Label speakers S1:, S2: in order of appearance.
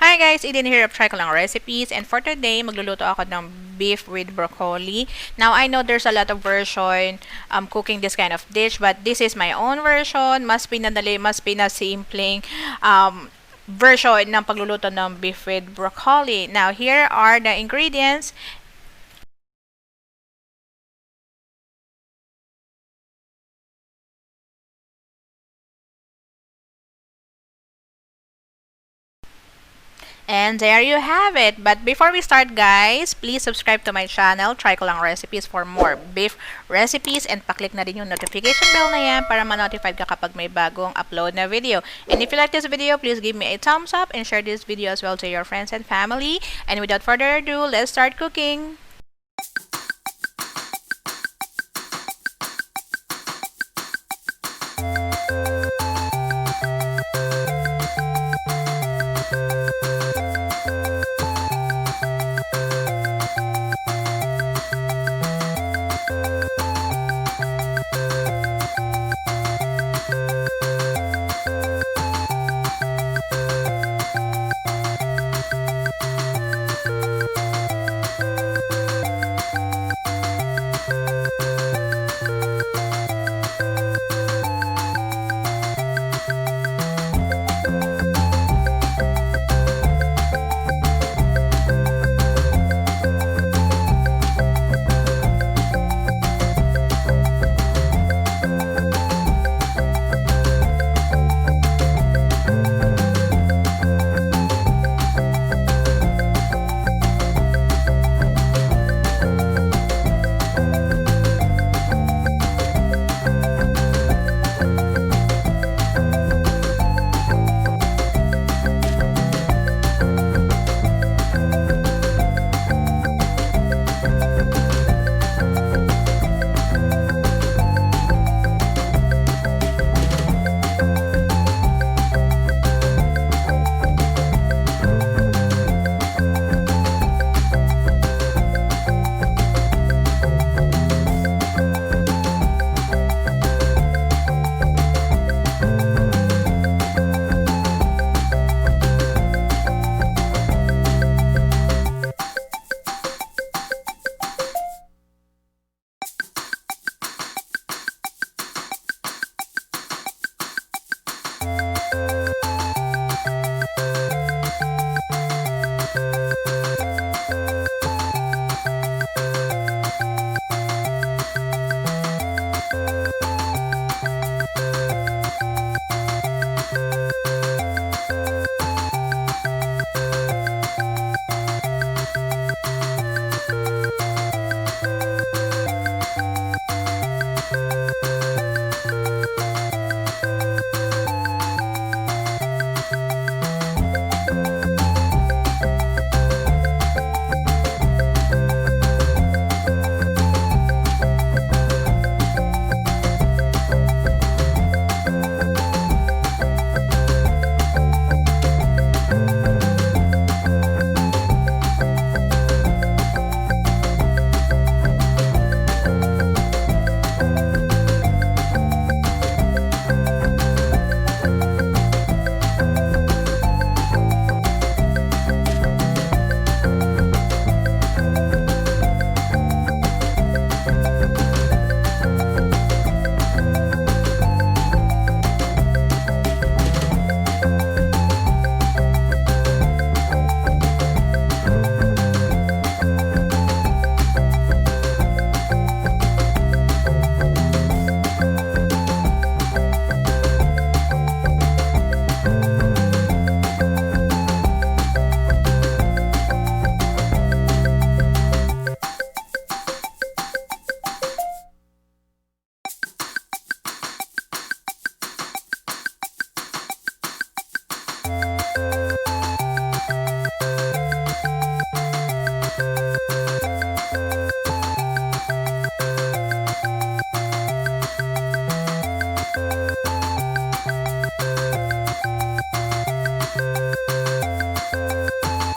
S1: Hi guys, Eden here of Try Ko Lang Recipes, and for today, magluluto ako ng beef with broccoli. Now, I know there's a lot of version cooking this kind of dish, but this is my own version. Mas pinadali, mas pinasimpleng version ng pagluluto ng beef with broccoli. Now, here are the ingredients. And there you have it. But before we start, guys, please subscribe to my channel, Try Ko Lang Recipes, for more beef recipes, and paklik na rin yung notification bell na yan para ma-notified ka kapag may bagong upload na video. And if you like this video, please give me a thumbs up and share this video as well to your friends and family. And without further ado, let's start cooking.